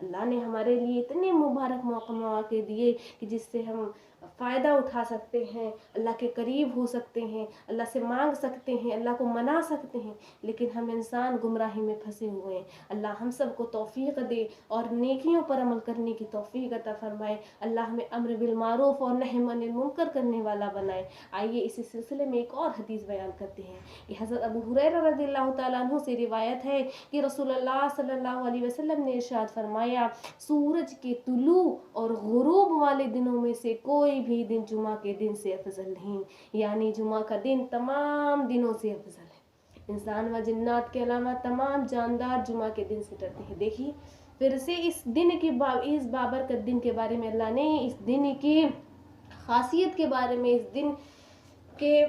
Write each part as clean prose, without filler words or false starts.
اللہ نے ہمارے لیے اتنے مبارک مواقع دیے کہ جس سے ہم فائدہ اٹھا سکتے ہیں، اللہ کے قریب ہو سکتے ہیں، اللہ سے مانگ سکتے ہیں، اللہ کو منا سکتے ہیں، لیکن ہم انسان گمراہی میں پھنسے ہوئے ہیں۔ اللہ ہم سب کو توفیق دے اور نیکیوں پر عمل کرنے کی توفیق عطا فرمائے۔ اللہ ہمیں امر بالمعروف اور نہی عن المنکر کرنے والا بنائے۔ آئیے اسی سلسلے میں ایک اور حدیث بیان کرتے ہیں کہ حضرت ابو ہریرہ رضی اللہ تعالیٰ عنہ سے روایت ہے کہ رسول اللہ صلی اللہ علیہ وسلم نے ارشاد فرمایا، سورج کے طلوع اور غروب والے دنوں میں سے کوئی بھی دن جمعہ کے دن سے افضل نہیں، یعنی جمعہ کا دن تمام دنوں سے افضل ہے۔ انسان و جنات کے علاوہ تمام جاندار جمعہ کے دن سے ڈرتے ہیں۔ دیکھیے پھر سے اس دن کے اس بابرکت دن کے بارے میں اللہ نے اس دن کی خاصیت کے بارے میں، اس دن کے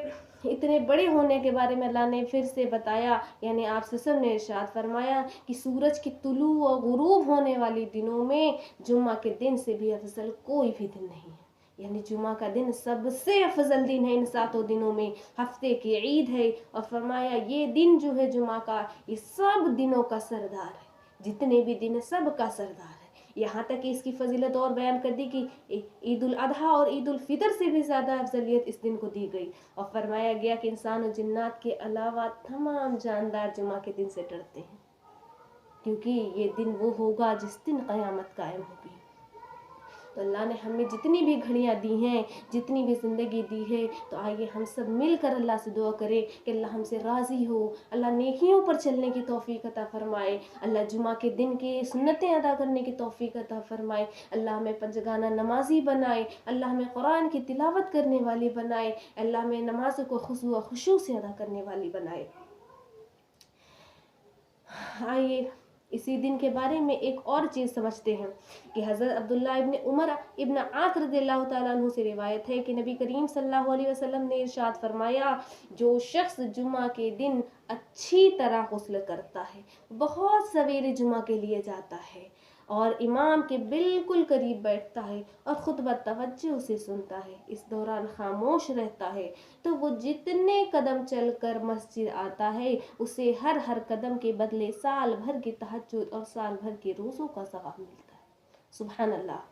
اتنے بڑے ہونے کے بارے میں اللہ نے پھر سے بتایا، یعنی آپ سے سب نے ارشاد فرمایا کہ سورج کی طلوع اور غروب ہونے والی دنوں میں جمعہ کے دن سے بھی افضل کوئی بھی دن نہیں ہے، یعنی جمعہ کا دن سب سے افضل دن ہے ان 7 دنوں میں، ہفتے کی عید ہے، اور فرمایا یہ دن جو ہے جمعہ کا یہ سب دنوں کا سردار ہے، جتنے بھی دن سب کا سردار ہے۔ یہاں تک کہ اس کی فضیلت اور بیان کر دی کہ عید الاضحیٰ اور عید الفطر سے بھی زیادہ افضلیت اس دن کو دی گئی، اور فرمایا گیا کہ انسان و جنات کے علاوہ تمام جاندار جمعہ کے دن سے ڈرتے ہیں، کیونکہ یہ دن وہ ہوگا جس دن قیامت قائم ہوگی۔ تو اللہ نے ہمیں جتنی بھی گھڑیاں دی ہیں، جتنی بھی زندگی دی ہے، تو آئیے ہم سب مل کر اللہ سے دعا کریں کہ اللہ ہم سے راضی ہو، اللہ نیکیوں پر چلنے کی توفیق عطا فرمائے، اللہ جمعہ کے دن کی سنتیں ادا کرنے کی توفیق عطا فرمائے، اللہ ہمیں پنجگانہ نمازی بنائے، اللہ ہمیں قرآن کی تلاوت کرنے والی بنائے، اللہ ہمیں نماز کو خضوع و خشوع سے ادا کرنے والی بنائے۔ آئیے اسی دن کے بارے میں ایک اور چیز سمجھتے ہیں کہ حضرت عبداللہ ابن عمر ابن عاص رضی اللہ تعالیٰ عنہ سے روایت ہے کہ نبی کریم صلی اللہ علیہ وسلم نے ارشاد فرمایا، جو شخص جمعہ کے دن اچھی طرح غسل کرتا ہے، بہت سویرے جمعہ کے لیے جاتا ہے اور امام کے بالکل قریب بیٹھتا ہے اور خطبہ توجہ سے سنتا ہے، اس دوران خاموش رہتا ہے، تو وہ جتنے قدم چل کر مسجد آتا ہے اسے ہر قدم کے بدلے سال بھر کی تہجد اور سال بھر کے روزوں کا ثواب ملتا ہے۔ سبحان اللہ۔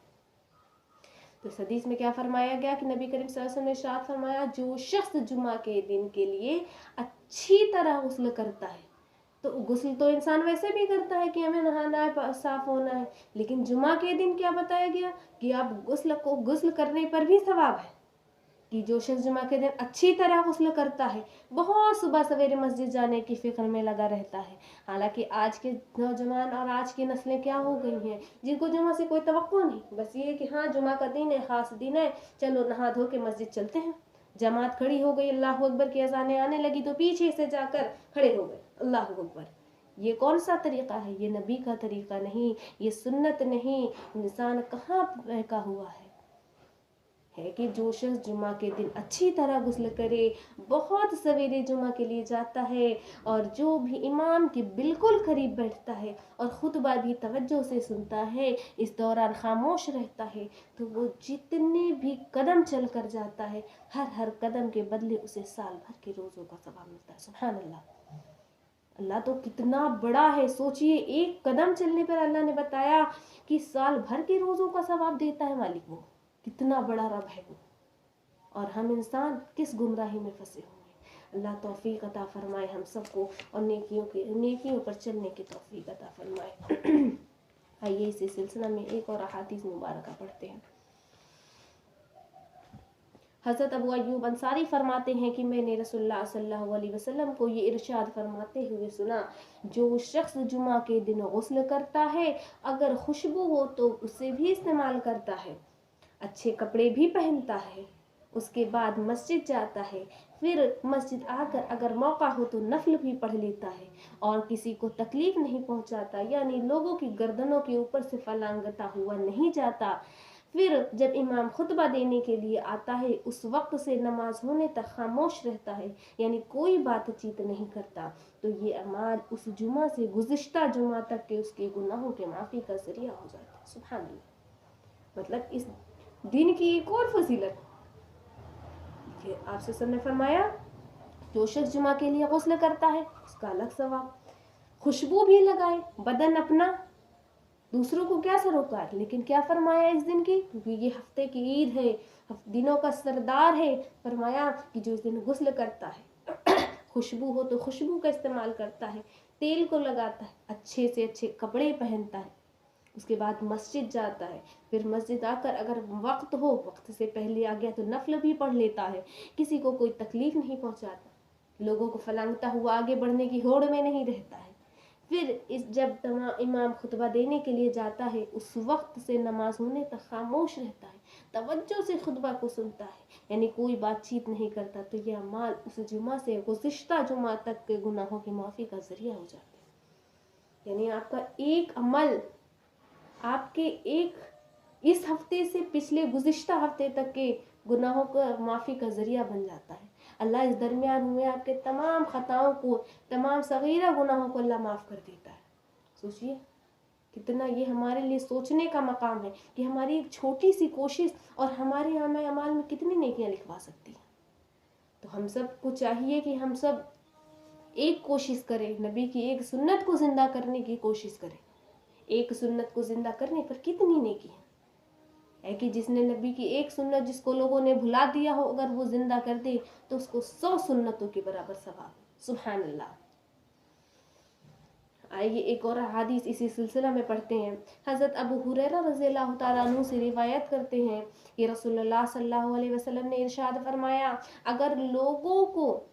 تو اس حدیث میں کیا فرمایا گیا کہ نبی کریم صلی اللہ علیہ وسلم نے ارشاد فرمایا، جو شخص جمعہ کے دن کے لیے اچھی طرح غسل کرتا ہے، تو غسل تو انسان ویسے بھی کرتا ہے کہ ہمیں نہانا ہے، صاف ہونا ہے، لیکن جمعہ کے دن کیا بتایا گیا کہ آپ غسل کرنے پر بھی ثواب ہے، کہ جو شخص جمعہ کے دن اچھی طرح غسل کرتا ہے، بہت صبح سویرے مسجد جانے کی فکر میں لگا رہتا ہے۔ حالانکہ آج کے نوجوان اور آج کی نسلیں کیا ہو گئی ہیں، جن کو جمعہ سے کوئی توقع نہیں، بس یہ کہ ہاں جمعہ کا دن ہے، خاص دن ہے، چلو نہا دھو کے مسجد چلتے ہیں، جماعت کھڑی ہو گئی، اللہ اکبر کی اذانیں آنے لگی تو پیچھے سے جا کر کھڑے ہو گئے، اللہ اکبر۔ یہ کون سا طریقہ ہے؟ یہ نبی کا طریقہ نہیں، یہ سنت نہیں، انسان کہاں بہکا ہوا ہے کہ جو شخص جمعہ کے دن اچھی طرح غسل کرے، بہت سویرے جمعہ کے لیے جاتا ہے، اور جو بھی امام کے بالکل قریب بیٹھتا ہے اور خطبہ بھی توجہ سے سنتا ہے، اس دوران خاموش رہتا ہے، تو وہ جتنے بھی قدم چل کر جاتا ہے، ہر قدم کے بدلے اسے سال بھر کے روزوں کا ثواب ملتا ہے۔ سبحان اللہ۔ اللہ تو کتنا بڑا ہے، سوچئے ایک قدم چلنے پر اللہ نے بتایا کہ سال بھر کے روزوں کا ثواب دیتا ہے مالک، وہ کتنا بڑا رب ہے وہ، اور ہم انسان کس گمراہی میں پھنسے ہوئے ہیں۔ اللہ توفیق عطا فرمائے ہم سب کو، اور نیکیوں پر چلنے کی توفیق عطا فرمائے۔ آئیے اسی سلسلہ میں ایک اور احادیث مبارکہ پڑھتے ہیں۔ حضرت ابو ایوب انصاری فرماتے ہیں کہ میں نے رسول اللہ صلی اللہ علیہ وسلم کو یہ ارشاد فرماتے ہوئے سنا، جو شخص جمعہ کے دن غسل کرتا ہے، اگر خوشبو ہو تو اسے بھی استعمال کرتا ہے، اچھے کپڑے بھی پہنتا ہے، اس کے بعد مسجد جاتا ہے، پھر مسجد آ کر اگر موقع ہو تو نفل بھی پڑھ لیتا ہے، اور کسی کو تکلیف نہیں پہنچاتا، یعنی لوگوں کی گردنوں کے اوپر سے فلانگتا ہوا نہیں جاتا، پھر جب امام خطبہ دینے کے لیے آتا ہے اس وقت سے نماز ہونے تک خاموش رہتا ہے، یعنی کوئی بات چیت نہیں کرتا، تو یہ اعمال اس جمعہ سے گزشتہ جمعہ تک کے اس کے گناہوں کے معافی کا ذریعہ ہو جاتا ہے۔ سبحان اللہ۔ مطلب اس دن کی ایک اور فضیلت کہ آپ سے سب نے فرمایا، جو شخص جمعہ کے لیے غسل کرتا ہے اس کا الگ ثواب، خوشبو بھی لگائے، بدن اپنا دوسروں کو کیا سروکار، لیکن کیا فرمایا اس دن کی، کیونکہ یہ ہفتے کی عید ہے، دنوں کا سردار ہے، فرمایا کہ جو اس دن غسل کرتا ہے، خوشبو ہو تو خوشبو کا استعمال کرتا ہے، تیل کو لگاتا ہے، اچھے سے اچھے کپڑے پہنتا ہے، اس کے بعد مسجد جاتا ہے، پھر مسجد آ کر اگر وقت ہو، وقت سے پہلے آ گیا تو نفل بھی پڑھ لیتا ہے، کسی کو کوئی تکلیف نہیں پہنچاتا، لوگوں کو پھلانگتا ہوا آگے بڑھنے کی ہوڑ میں نہیں رہتا ہے۔ پھر جب امام خطبہ دینے کے لیے جاتا ہے، اس وقت سے نماز ہونے تک خاموش رہتا ہے، توجہ سے خطبہ کو سنتا ہے، یعنی کوئی بات چیت نہیں کرتا، تو یہ اعمال اس جمعہ سے گزشتہ جمعہ تک کے گناہوں کی معافی کا ذریعہ ہو جاتے ہیں۔ یعنی آپ کا ایک عمل آپ کے ایک اس ہفتے سے پچھلے گزشتہ ہفتے تک کے گناہوں کا معافی کا ذریعہ بن جاتا ہے۔ اللہ اس درمیان ہوئے آپ کے تمام خطاؤں کو، تمام صغیرہ گناہوں کو اللہ معاف کر دیتا ہے۔ سوچئے کتنا یہ ہمارے لیے سوچنے کا مقام ہے کہ ہماری ایک چھوٹی سی کوشش اور ہمارے اعمال میں کتنی نیکیاں لکھوا سکتی ہیں۔ تو ہم سب کو چاہیے کہ ہم سب ایک کوشش کریں، نبی کی ایک سنت کو زندہ کرنے کی کوشش کریں۔ ایک سنت کو زندہ کرنے پر کتنی نیکی ہے کہ جس نے نبی کی ایک سنت جس کو لوگوں نے بھلا دیا ہو، اگر وہ زندہ کر دے تو اس کو 100 سنتوں کے برابر ثواب۔ سبحان اللہ۔ آئیے ایک اور حدیث اسی سلسلہ میں پڑھتے ہیں۔ حضرت ابو ہریرہ رضی اللہ تعالیٰ عنہ سے روایت کرتے ہیں کہ رسول اللہ صلی اللہ علیہ وسلم نے ارشاد فرمایا، اگر لوگوں کو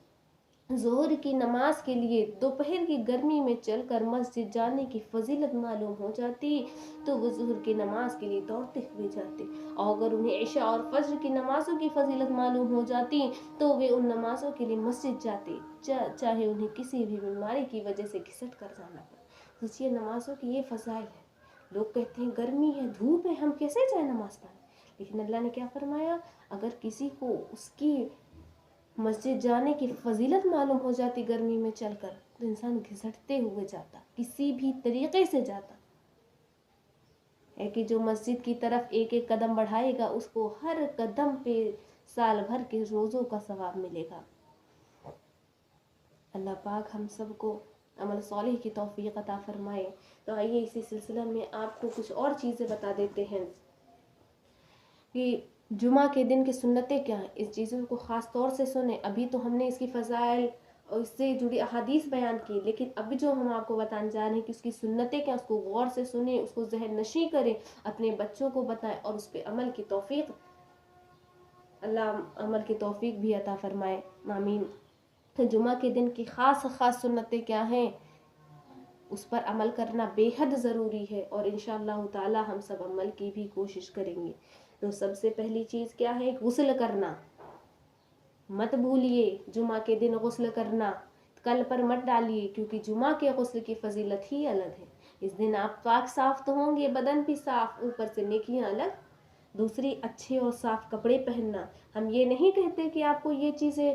ظہر کی نماز کے لیے دوپہر کی گرمی میں چل کر مسجد جانے کی فضیلت معلوم ہو جاتی تو وہ ظہر کی نماز کے لیے دوڑتے ہوئے جاتے، اور اگر انہیں عشاء اور فجر کی نمازوں کی فضیلت معلوم ہو جاتی تو وہ ان نمازوں کے لیے مسجد جاتے، چاہے انہیں کسی بھی بیماری کی وجہ سے گھسٹ کر جانا پڑے۔ سوچئے نمازوں کی یہ فضائل ہے۔ لوگ کہتے ہیں گرمی ہے، دھوپ ہے، ہم کیسے جائیں نماز پڑھیں؟ لیکن اللہ نے کیا فرمایا، اگر کسی کو اس کی مسجد جانے کی فضیلت معلوم ہو جاتی گرمی میں چل کر، تو انسان گھسٹتے ہوئے جاتا، کسی بھی طریقے سے جاتا ہے کہ جو مسجد کی طرف ایک ایک قدم بڑھائے گا اس کو ہر قدم پہ سال بھر کے روزوں کا ثواب ملے گا۔ اللہ پاک ہم سب کو عمل صالح کی توفیق عطا فرمائے۔ تو آئیے اسی سلسلہ میں آپ کو کچھ اور چیزیں بتا دیتے ہیں کہ جمعہ کے دن کی سنتیں کیا ہیں۔ اس چیزوں کو خاص طور سے سنیں۔ ابھی تو ہم نے اس کی فضائل اور اس سے جڑی احادیث بیان کی، لیکن ابھی جو ہم آپ کو بتانے جا رہے ہیں کہ اس کی سنتیں کیا، اس کو غور سے سنیں، اس کو ذہن نشیں کریں، اپنے بچوں کو بتائیں اور اس پہ عمل کی توفیق، اللہ عمل کی توفیق بھی عطا فرمائے، آمین۔ تو جمعہ کے دن کی خاص سنتیں کیا ہیں، اس پر عمل کرنا بے حد ضروری ہے، اور انشاءاللہ تعالی ہم سب عمل کی بھی کوشش کریں گے۔ تو سب سے پہلی چیز کیا ہے، غسل کرنا۔ مت بھولیے جمعہ کے دن غسل کرنا، کل پر مت ڈالیے، کیونکہ جمعہ کے غسل کی فضیلت ہی الگ ہے۔ اس دن آپ پاک صاف تو ہوں گے، بدن بھی صاف، اوپر سے نیکیاں الگ۔ دوسری، اچھے اور صاف کپڑے پہننا۔ ہم یہ نہیں کہتے کہ آپ کو یہ چیزیں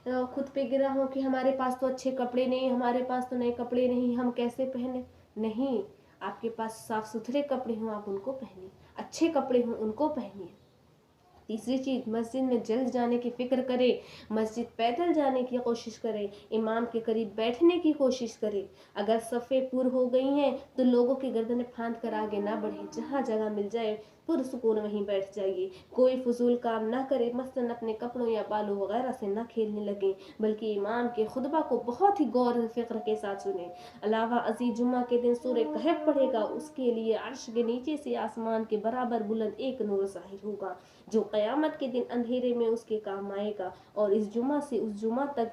خود پہ گرا ہو کہ ہمارے پاس تو اچھے کپڑے نہیں، ہمارے پاس تو نئے کپڑے نہیں، ہم کیسے پہنے؟ نہیں، آپ کے پاس صاف ستھرے کپڑے ہوں آپ ان کو پہنیے، اچھے کپڑے ہوں ان کو پہنیے۔ تیسری چیز، مسجد میں جلد جانے کی فکر کرے، مسجد پیدل جانے کی کوشش کرے، امام کے قریب بیٹھنے کی کوشش کرے۔ اگر صفیں پر ہو گئی ہیں تو لوگوں کی گردنیں پھاند کر آگے نہ بڑھے، جہاں جگہ مل جائے پرسکون وہیں بیٹھ جائیے۔ کوئی فضول کام نہ کرے، مثلاً اپنے کپڑوں یا بالوں وغیرہ سے نہ کھیلنے لگیں، بلکہ امام کے خطبہ کو بہت ہی غور و فکر کے ساتھ سنیں۔ علاوہ ازیں جمعہ کے دن سورہ کہف پڑھے گا، اس کے لیے عرش کے نیچے سے آسمان کے برابر بلند ایک نور ظاہر ہوگا، جو قیامت کے دن اندھیرے میں اس کے کام آئے گا، اور اس جمعہ سے اس جمعہ تک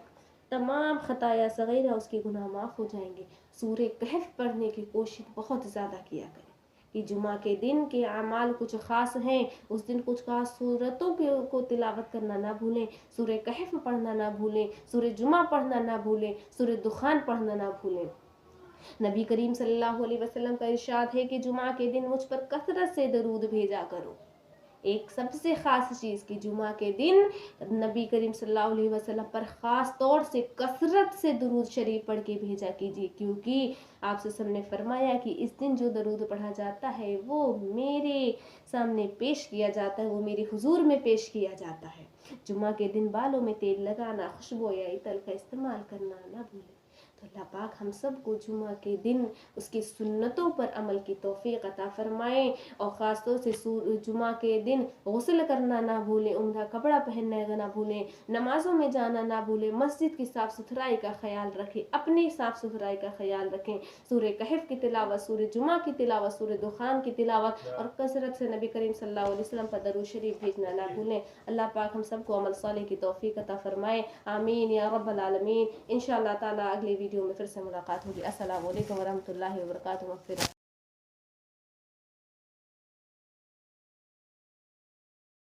تمام خطایا صغیرہ اس کے گناہ معاف ہو جائیں گے۔ سورہ کہف پڑھنے کی کوشش بہت زیادہ کیا کریں کہ جمعہ کے دن کے اعمال کچھ خاص ہیں، اس دن کچھ خاص صورتوں کو تلاوت کرنا نہ بھولیں، سورہ کہف پڑھنا نہ بھولیں، سورہ جمعہ پڑھنا نہ بھولیں، سورہ دخان پڑھنا نہ بھولیں۔ نبی کریم صلی اللہ علیہ وسلم کا ارشاد ہے کہ جمعہ کے دن مجھ پر کثرت سے درود بھیجا کرو۔ ایک سب سے خاص چیز کہ جمعہ کے دن نبی کریم صلی اللہ علیہ وسلم پر خاص طور سے کثرت سے درود شریف پڑھ کے بھیجا کیجیے، کیونکہ آپ سے سب نے فرمایا کہ اس دن جو درود پڑھا جاتا ہے وہ میرے سامنے پیش کیا جاتا ہے، وہ میرے حضور میں پیش کیا جاتا ہے۔ جمعہ کے دن بالوں میں تیل لگانا، خوشبو یا عطر کا استعمال کرنا نہ بھولیں۔ تو اللہ پاک ہم سب کو جمعہ کے دن اس کی سنتوں پر عمل کی توفیق عطا فرمائیں، اور خاص طور سے جمعہ کے دن غسل کرنا نہ بھولیں، عمدہ کپڑا پہننا نہ بھولیں، نمازوں میں جانا نہ بھولیں، مسجد کی صاف ستھرائی کا خیال رکھیں، اپنی صاف ستھرائی کا خیال رکھیں، سورہ کہف کی تلاوت، سورہ جمعہ کی تلاوت، سورہ دخان کی تلاوت، اور کثرت سے نبی کریم صلی اللہ علیہ وسلم پر درود شریف بھیجنا نہ بھولیں۔ اللہ پاک ہم سب کو عمل صالح کی توفیق عطا فرمائے، آمین یا رب العالمین۔ انشاءاللہ تعالی اگلی ویڈیو میں پھر سے ملاقات ہوگی۔ السلام علیکم ورحمۃ اللہ وبرکاتہ۔